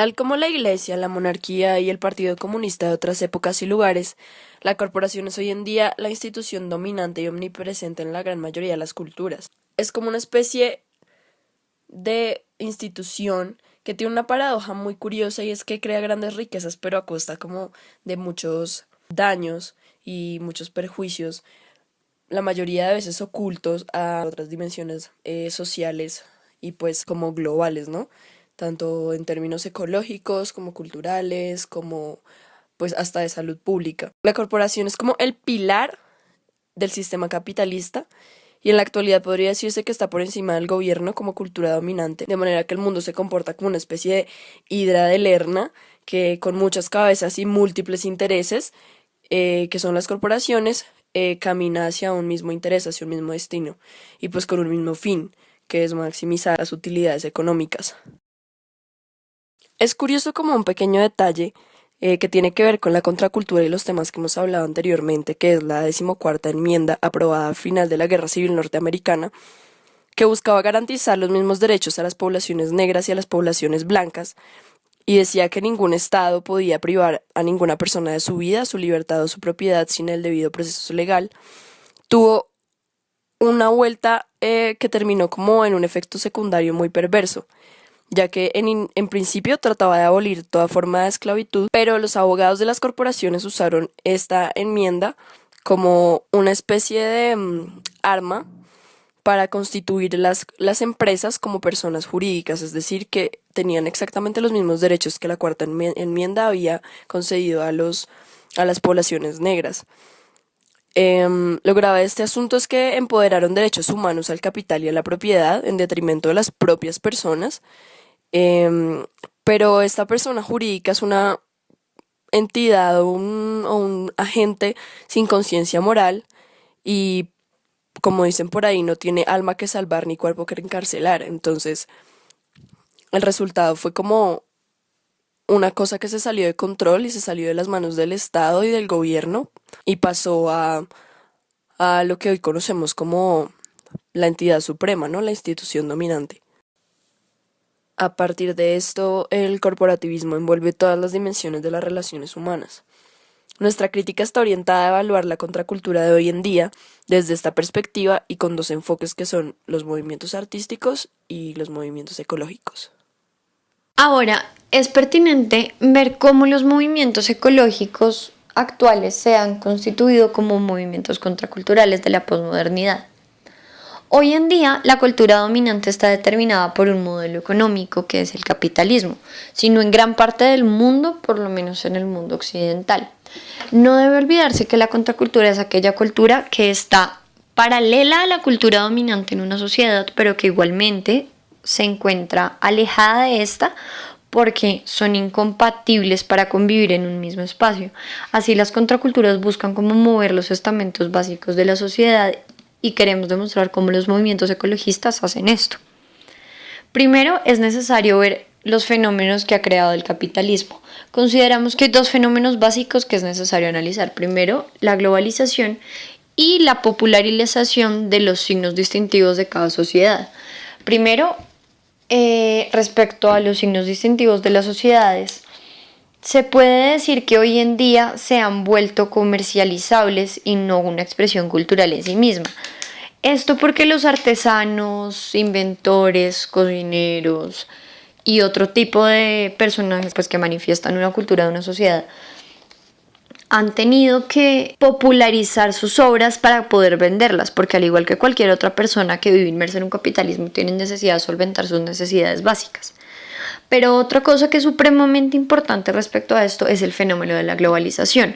Tal como la Iglesia, la monarquía y el Partido Comunista de otras épocas y lugares, la corporación es hoy en día la institución dominante y omnipresente en la gran mayoría de las culturas. Es como una especie de institución que tiene una paradoja muy curiosa y es que crea grandes riquezas pero a costa como de muchos daños y muchos perjuicios, la mayoría de veces ocultos a otras dimensiones sociales y pues como globales, ¿no? Tanto en términos ecológicos como culturales, como pues hasta de salud pública. La corporación es como el pilar del sistema capitalista y en la actualidad podría decirse que está por encima del gobierno como cultura dominante, de manera que el mundo se comporta como una especie de hidra de Lerna que con muchas cabezas y múltiples intereses, que son las corporaciones, camina hacia un mismo interés, hacia un mismo destino y pues con un mismo fin, que es maximizar las utilidades económicas. Es curioso como un pequeño detalle que tiene que ver con la contracultura y los temas que hemos hablado anteriormente, que es la 14ª enmienda aprobada al final de la Guerra Civil Norteamericana, que buscaba garantizar los mismos derechos a las poblaciones negras y a las poblaciones blancas, y decía que ningún Estado podía privar a ninguna persona de su vida, su libertad o su propiedad sin el debido proceso legal. Tuvo una vuelta que terminó como en un efecto secundario muy perverso, ya que en principio trataba de abolir toda forma de esclavitud, pero los abogados de las corporaciones usaron esta enmienda como una especie de arma para constituir las empresas como personas jurídicas, es decir, que tenían exactamente los mismos derechos que la cuarta enmienda había concedido a las poblaciones negras. Lo grave de este asunto es que empoderaron derechos humanos al capital y a la propiedad en detrimento de las propias personas. Pero esta persona jurídica es una entidad o un agente sin conciencia moral y, como dicen por ahí, no tiene alma que salvar ni cuerpo que encarcelar. Entonces, el resultado fue como una cosa que se salió de control y se salió de las manos del Estado y del gobierno y pasó a lo que hoy conocemos como la entidad suprema, ¿no? La institución dominante. A partir de esto, el corporativismo envuelve todas las dimensiones de las relaciones humanas. Nuestra crítica está orientada a evaluar la contracultura de hoy en día desde esta perspectiva y con dos enfoques que son los movimientos artísticos y los movimientos ecológicos. Ahora, es pertinente ver cómo los movimientos ecológicos actuales se han constituido como movimientos contraculturales de la posmodernidad. Hoy en día, la cultura dominante está determinada por un modelo económico que es el capitalismo, sino en gran parte del mundo, por lo menos en el mundo occidental. No debe olvidarse que la contracultura es aquella cultura que está paralela a la cultura dominante en una sociedad, pero que igualmente se encuentra alejada de esta porque son incompatibles para convivir en un mismo espacio. Así las contraculturas buscan cómo mover los estamentos básicos de la sociedad y queremos demostrar cómo los movimientos ecologistas hacen esto. Primero, es necesario ver los fenómenos que ha creado el capitalismo. Consideramos que hay dos fenómenos básicos que es necesario analizar. Primero, la globalización y la popularización de los signos distintivos de cada sociedad. Primero, respecto a los signos distintivos de las sociedades, se puede decir que hoy en día se han vuelto comercializables y no una expresión cultural en sí misma. Esto porque los artesanos, inventores, cocineros y otro tipo de personajes que manifiestan una cultura de una sociedad han tenido que popularizar sus obras para poder venderlas, porque al igual que cualquier otra persona que vive inmersa en un capitalismo, tienen necesidad de solventar sus necesidades básicas. Pero otra cosa que es supremamente importante respecto a esto es el fenómeno de la globalización,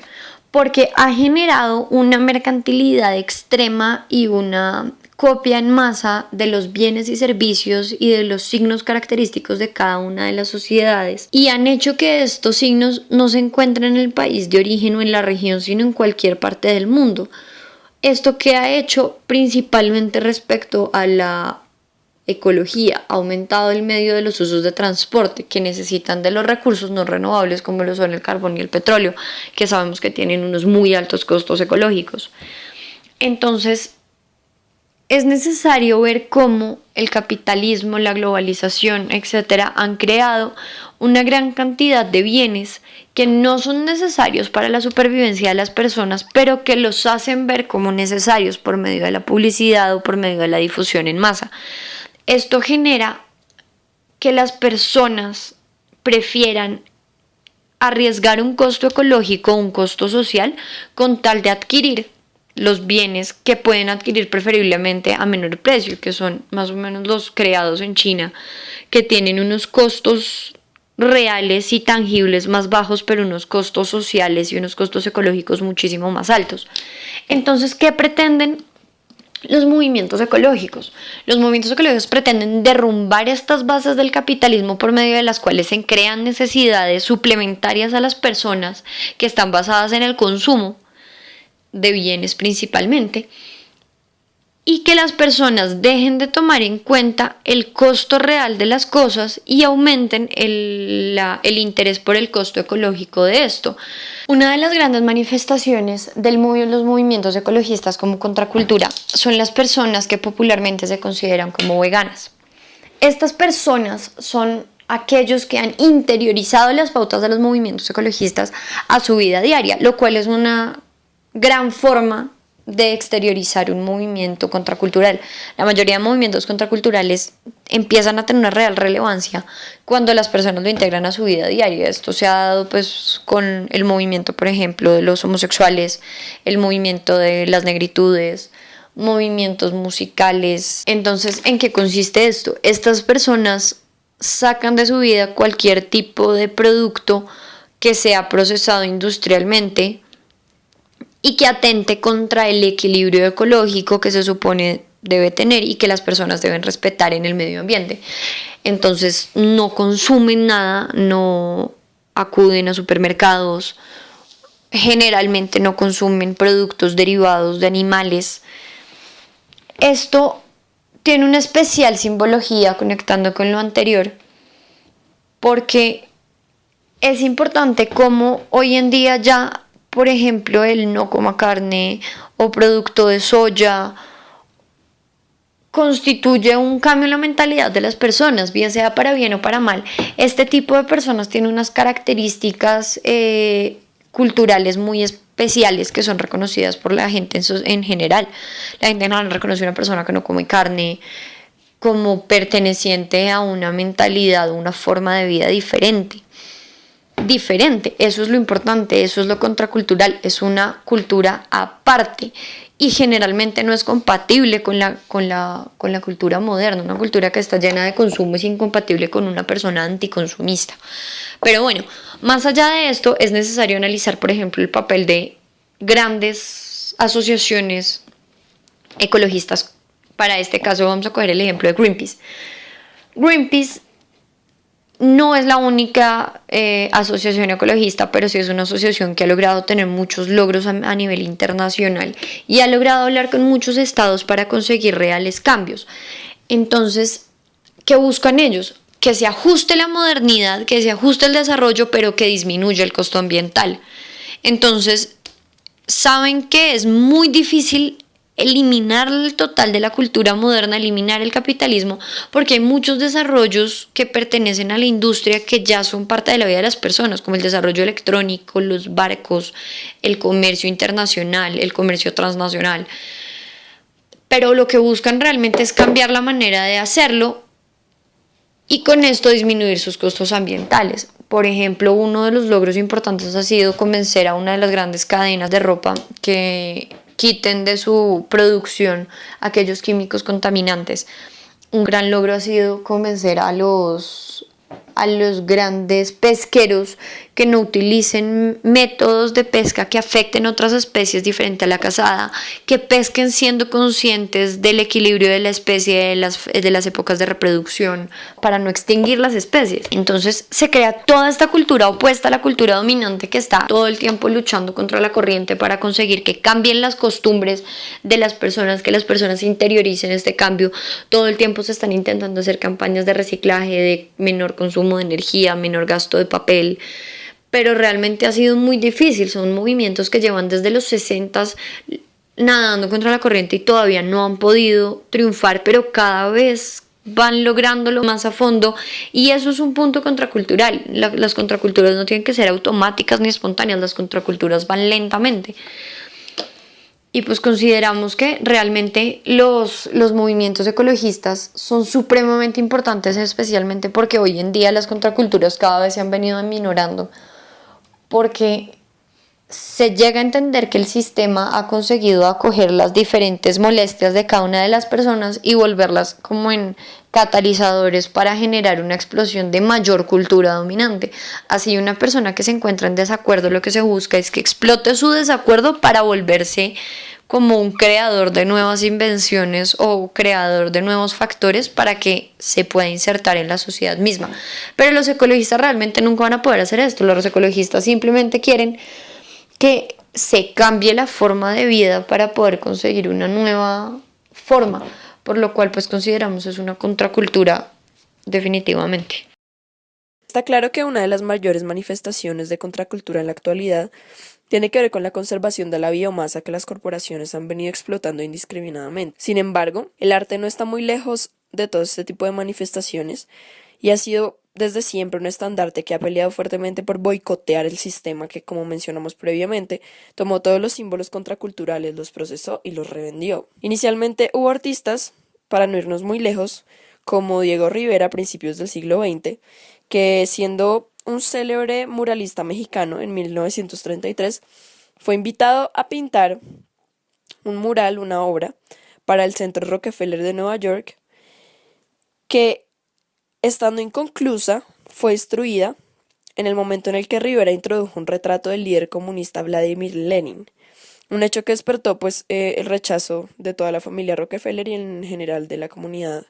porque ha generado una mercantilidad extrema y una copia en masa de los bienes y servicios y de los signos característicos de cada una de las sociedades y han hecho que estos signos no se encuentren en el país de origen o en la región, sino en cualquier parte del mundo. Esto que ha hecho principalmente respecto a la ecología, ha aumentado el medio de los usos de transporte que necesitan de los recursos no renovables como lo son el carbón y el petróleo, que sabemos que tienen unos muy altos costos ecológicos. Entonces, es necesario ver cómo el capitalismo, la globalización, etcétera, han creado una gran cantidad de bienes que no son necesarios para la supervivencia de las personas, pero que los hacen ver como necesarios por medio de la publicidad o por medio de la difusión en masa. Esto genera que las personas prefieran arriesgar un costo ecológico o un costo social con tal de adquirir los bienes que pueden adquirir preferiblemente a menor precio, que son más o menos los creados en China, que tienen unos costos reales y tangibles más bajos, pero unos costos sociales y unos costos ecológicos muchísimo más altos. Entonces, ¿qué pretenden los movimientos ecológicos? Los movimientos ecológicos pretenden derrumbar estas bases del capitalismo por medio de las cuales se crean necesidades suplementarias a las personas que están basadas en el consumo de bienes principalmente, y que las personas dejen de tomar en cuenta el costo real de las cosas y aumenten el interés por el costo ecológico de esto. Una de las grandes manifestaciones de los movimientos ecologistas como contracultura son las personas que popularmente se consideran como veganas. Estas personas son aquellos que han interiorizado las pautas de los movimientos ecologistas a su vida diaria, lo cual es una gran forma de exteriorizar un movimiento contracultural. La mayoría de movimientos contraculturales empiezan a tener una real relevancia cuando las personas lo integran a su vida diaria. Esto se ha dado pues con el movimiento, por ejemplo, de los homosexuales, el movimiento de las negritudes, movimientos musicales. Entonces, ¿en qué consiste esto? Estas personas sacan de su vida cualquier tipo de producto que sea procesado industrialmente y que atente contra el equilibrio ecológico que se supone debe tener y que las personas deben respetar en el medio ambiente. Entonces no consumen nada, no acuden a supermercados, generalmente no consumen productos derivados de animales. Esto tiene una especial simbología conectando con lo anterior, porque es importante cómo hoy en día ya, por ejemplo, el no coma carne o producto de soya constituye un cambio en la mentalidad de las personas, bien sea para bien o para mal. Este tipo de personas tiene unas características culturales muy especiales que son reconocidas por la gente en general. La gente no reconoce a una persona que no come carne como perteneciente a una mentalidad, una forma de vida diferente. Eso es lo importante, eso es lo contracultural, es una cultura aparte y generalmente no es compatible con la cultura moderna. Una cultura que está llena de consumo es incompatible con una persona anticonsumista. Pero bueno, más allá de esto es necesario analizar, por ejemplo, el papel de grandes asociaciones ecologistas. Para este caso vamos a coger el ejemplo de Greenpeace. Greenpeace no es la única asociación ecologista, pero sí es una asociación que ha logrado tener muchos logros a nivel internacional y ha logrado hablar con muchos estados para conseguir reales cambios. Entonces, ¿qué buscan ellos? Que se ajuste la modernidad, que se ajuste el desarrollo, pero que disminuya el costo ambiental. Entonces, saben que es muy difícil eliminar el total de la cultura moderna, eliminar el capitalismo, porque hay muchos desarrollos que pertenecen a la industria que ya son parte de la vida de las personas, como el desarrollo electrónico, los barcos, el comercio internacional, el comercio transnacional. Pero lo que buscan realmente es cambiar la manera de hacerlo y con esto disminuir sus costos ambientales. Por ejemplo, uno de los logros importantes ha sido convencer a una de las grandes cadenas de ropa que quiten de su producción aquellos químicos contaminantes. Un gran logro ha sido convencer a los grandes pesqueros que no utilicen métodos de pesca que afecten otras especies diferente a la cazada, que pesquen siendo conscientes del equilibrio de la especie, de las épocas de reproducción, para no extinguir las especies. Entonces se crea toda esta cultura opuesta a la cultura dominante que está todo el tiempo luchando contra la corriente para conseguir que cambien las costumbres de las personas, que las personas interioricen este cambio. Todo el tiempo se están intentando hacer campañas de reciclaje, de menor consumo de energía, menor gasto de papel, pero realmente ha sido muy difícil. Son movimientos que llevan desde los 60s nadando contra la corriente y todavía no han podido triunfar, pero cada vez van lográndolo más a fondo, y eso es un punto contracultural. Las contraculturas no tienen que ser automáticas ni espontáneas, las contraculturas van lentamente. Y pues consideramos que realmente los movimientos ecologistas son supremamente importantes, especialmente porque hoy en día las contraculturas cada vez se han venido aminorando, porque se llega a entender que el sistema ha conseguido acoger las diferentes molestias de cada una de las personas y volverlas como en catalizadores para generar una explosión de mayor cultura dominante. Así, una persona que se encuentra en desacuerdo, lo que se busca es que explote su desacuerdo para volverse como un creador de nuevas invenciones o creador de nuevos factores para que se pueda insertar en la sociedad misma. Pero los ecologistas realmente nunca van a poder hacer esto. Los ecologistas simplemente quieren que se cambie la forma de vida para poder conseguir una nueva forma, por lo cual pues consideramos es una contracultura definitivamente. Está claro que una de las mayores manifestaciones de contracultura en la actualidad tiene que ver con la conservación de la biomasa que las corporaciones han venido explotando indiscriminadamente. Sin embargo, el arte no está muy lejos de todo este tipo de manifestaciones y ha sido desde siempre un estandarte que ha peleado fuertemente por boicotear el sistema que, como mencionamos previamente, tomó todos los símbolos contraculturales, los procesó y los revendió. Inicialmente hubo artistas, para no irnos muy lejos, como Diego Rivera a principios del siglo XX, que siendo un célebre muralista mexicano en 1933, fue invitado a pintar un mural, una obra, para el Centro Rockefeller de Nueva York, que estando inconclusa, fue destruida en el momento en el que Rivera introdujo un retrato del líder comunista Vladimir Lenin, un hecho que despertó pues el rechazo de toda la familia Rockefeller y en general de la comunidad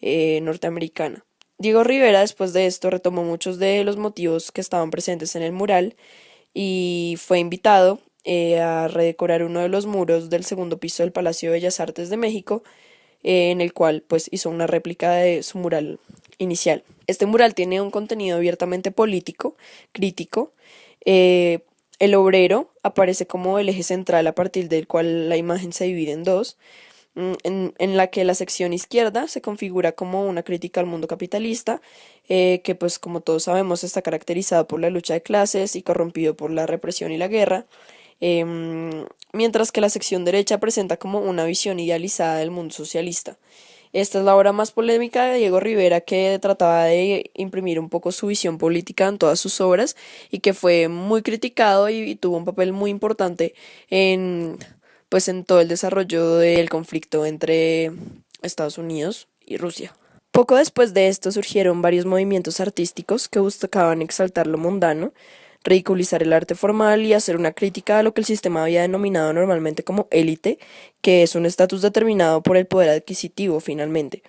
norteamericana. Diego Rivera después de esto retomó muchos de los motivos que estaban presentes en el mural y fue invitado a redecorar uno de los muros del segundo piso del Palacio de Bellas Artes de México, en el cual pues hizo una réplica de su mural inicial. Este mural tiene un contenido abiertamente político, crítico. El obrero aparece como el eje central a partir del cual la imagen se divide en dos, en la que la sección izquierda se configura como una crítica al mundo capitalista, que pues como todos sabemos está caracterizado por la lucha de clases y corrompido por la represión y la guerra, mientras que la sección derecha presenta como una visión idealizada del mundo socialista. Esta es la obra más polémica de Diego Rivera, que trataba de imprimir un poco su visión política en todas sus obras y que fue muy criticado y tuvo un papel muy importante en, pues, en todo el desarrollo del conflicto entre Estados Unidos y Rusia. Poco después de esto surgieron varios movimientos artísticos que buscaban exaltar lo mundano, ridiculizar el arte formal y hacer una crítica a lo que el sistema había denominado normalmente como élite, que es un estatus determinado por el poder adquisitivo finalmente.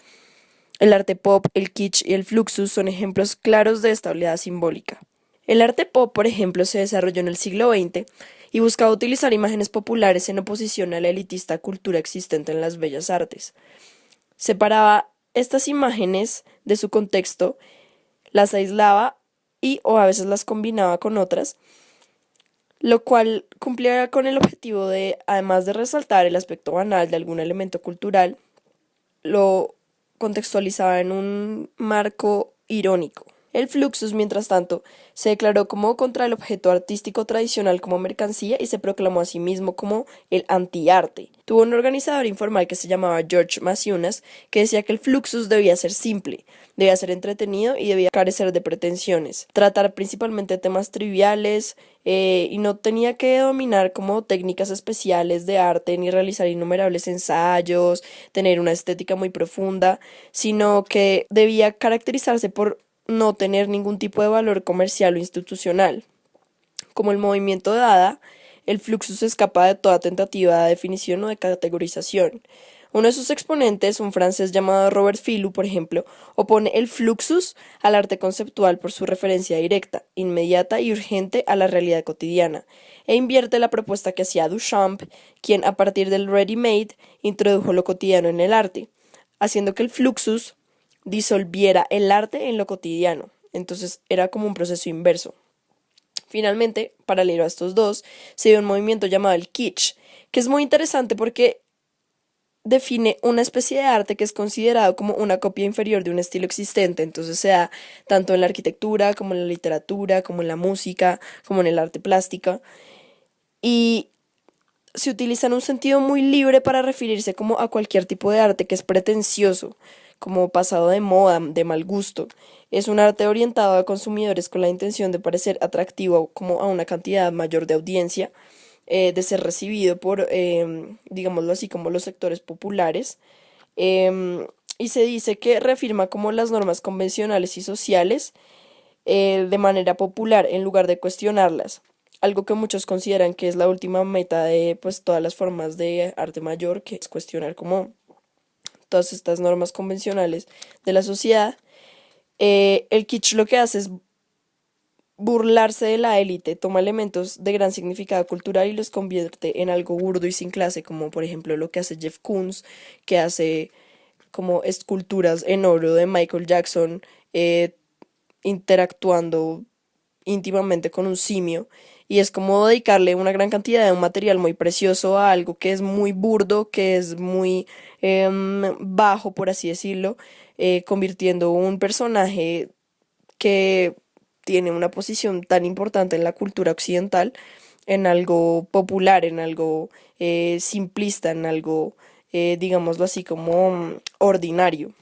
El arte pop, el kitsch y el fluxus son ejemplos claros de esta oleada simbólica. El arte pop, por ejemplo, se desarrolló en el siglo XX y buscaba utilizar imágenes populares en oposición a la elitista cultura existente en las bellas artes. Separaba estas imágenes de su contexto, las aislaba y o a veces las combinaba con otras, lo cual cumplía con el objetivo de, además de resaltar el aspecto banal de algún elemento cultural, lo contextualizaba en un marco irónico. El Fluxus, mientras tanto, se declaró como contra el objeto artístico tradicional como mercancía y se proclamó a sí mismo como el antiarte. Tuvo un organizador informal que se llamaba George Maciunas, que decía que el Fluxus debía ser simple, debía ser entretenido y debía carecer de pretensiones, tratar principalmente temas triviales y no tenía que dominar como técnicas especiales de arte ni realizar innumerables ensayos, tener una estética muy profunda, sino que debía caracterizarse por no tener ningún tipo de valor comercial o institucional. Como el movimiento de Dada, el Fluxus escapa de toda tentativa de definición o de categorización. Uno de sus exponentes, un francés llamado Robert Filou, por ejemplo, opone el Fluxus al arte conceptual por su referencia directa, inmediata y urgente a la realidad cotidiana, e invierte la propuesta que hacía Duchamp, quien a partir del ready-made introdujo lo cotidiano en el arte, haciendo que el Fluxus disolviera el arte en lo cotidiano. Entonces era como un proceso inverso. Finalmente, paralelo a estos dos, se dio un movimiento llamado el kitsch, que es muy interesante porque define una especie de arte que es considerado como una copia inferior de un estilo existente, entonces se da tanto en la arquitectura, como en la literatura, como en la música, como en el arte plástico, y se utiliza en un sentido muy libre para referirse como a cualquier tipo de arte que es pretencioso, como pasado de moda, de mal gusto. Es un arte orientado a consumidores con la intención de parecer atractivo como a una cantidad mayor de audiencia, de ser recibido por, digámoslo así, como los sectores populares. Y se dice que reafirma como las normas convencionales y sociales de manera popular en lugar de cuestionarlas. Algo que muchos consideran que es la última meta de pues todas las formas de arte mayor, que es cuestionar como todas estas normas convencionales de la sociedad. El kitsch lo que hace es burlarse de la élite, toma elementos de gran significado cultural y los convierte en algo burdo y sin clase, como por ejemplo lo que hace Jeff Koons, que hace como esculturas en oro de Michael Jackson, interactuando íntimamente con un simio. Y es como dedicarle una gran cantidad de un material muy precioso a algo que es muy burdo, que es muy bajo, por así decirlo, convirtiendo un personaje que tiene una posición tan importante en la cultura occidental en algo popular, en algo simplista, en algo, digámoslo así, como ordinario.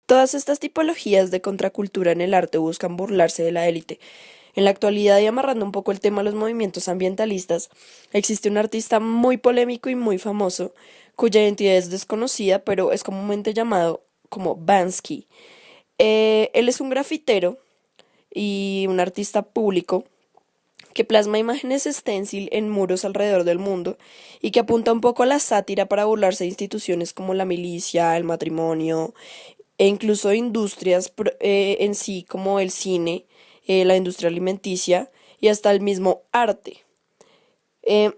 Todas estas tipologías de contracultura en el arte buscan burlarse de la élite. En la actualidad, y amarrando un poco el tema a los movimientos ambientalistas, existe un artista muy polémico y muy famoso, cuya identidad es desconocida, pero es comúnmente llamado como Bansky. Él es un grafitero y un artista público que plasma imágenes stencil en muros alrededor del mundo y que apunta un poco a la sátira para burlarse de instituciones como la milicia, el matrimonio e incluso industrias en sí como el cine, la industria alimenticia y hasta el mismo arte.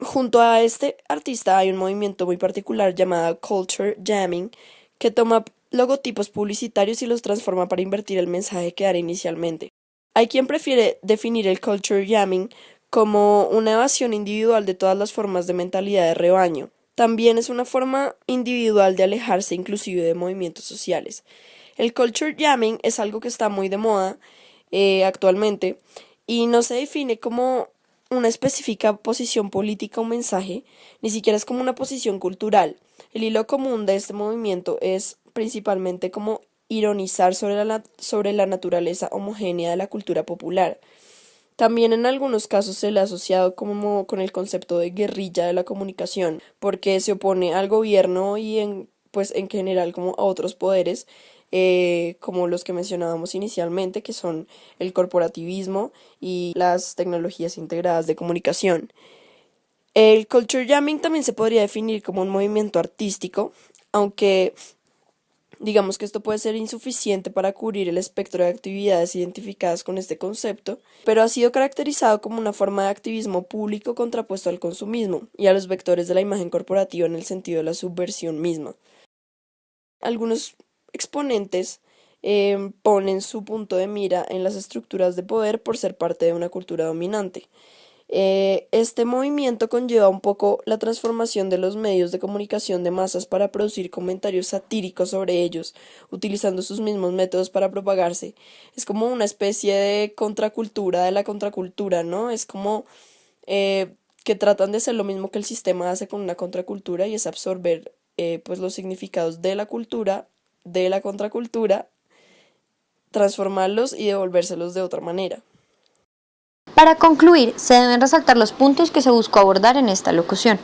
Junto a este artista hay un movimiento muy particular llamado Culture Jamming que toma logotipos publicitarios y los transforma para invertir el mensaje que era inicialmente. Hay quien prefiere definir el culture jamming como una evasión individual de todas las formas de mentalidad de rebaño. También es una forma individual de alejarse inclusive de movimientos sociales. El culture jamming es algo que está muy de moda actualmente y no se define como una específica posición política o mensaje, ni siquiera es como una posición cultural. El hilo común de este movimiento es principalmente como ironizar sobre la naturaleza homogénea de la cultura popular. También en algunos casos se le ha asociado como con el concepto de guerrilla de la comunicación, porque se opone al gobierno y pues en general como a otros poderes, como los que mencionábamos inicialmente, que son el corporativismo y las tecnologías integradas de comunicación. El culture jamming también se podría definir como un movimiento artístico, aunque digamos que esto puede ser insuficiente para cubrir el espectro de actividades identificadas con este concepto, pero ha sido caracterizado como una forma de activismo público contrapuesto al consumismo y a los vectores de la imagen corporativa en el sentido de la subversión misma. Algunos exponentes ponen su punto de mira en las estructuras de poder por ser parte de una cultura dominante. Este movimiento conlleva un poco la transformación de los medios de comunicación de masas para producir comentarios satíricos sobre ellos, utilizando sus mismos métodos para propagarse. Es como una especie de contracultura de la contracultura, ¿no? Es como que tratan de hacer lo mismo que el sistema hace con una contracultura y es absorber pues los significados de la contracultura, transformarlos y devolvérselos de otra manera. Para concluir, se deben resaltar los puntos que se buscó abordar en esta locución.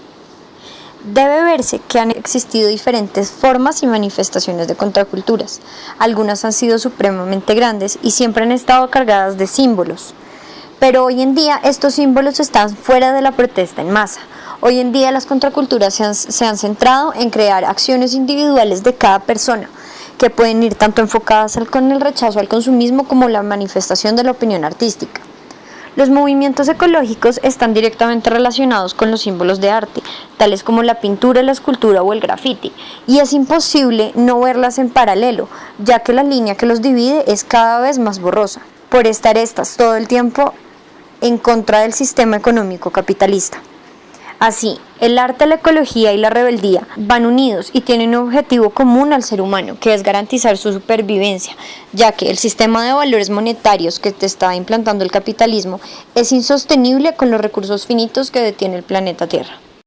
Debe verse que han existido diferentes formas y manifestaciones de contraculturas. Algunas han sido supremamente grandes y siempre han estado cargadas de símbolos. Pero hoy en día estos símbolos están fuera de la protesta en masa. Hoy en día las contraculturas se han centrado en crear acciones individuales de cada persona, que pueden ir tanto enfocadas con el rechazo al consumismo como la manifestación de la opinión artística. Los movimientos ecológicos están directamente relacionados con los símbolos de arte, tales como la pintura, la escultura o el graffiti, y es imposible no verlas en paralelo, ya que la línea que los divide es cada vez más borrosa, por estar estas todo el tiempo en contra del sistema económico capitalista. Así, el arte, la ecología y la rebeldía van unidos y tienen un objetivo común al ser humano, que es garantizar su supervivencia, ya que el sistema de valores monetarios que te está implantando el capitalismo es insostenible con los recursos finitos que detiene el planeta Tierra.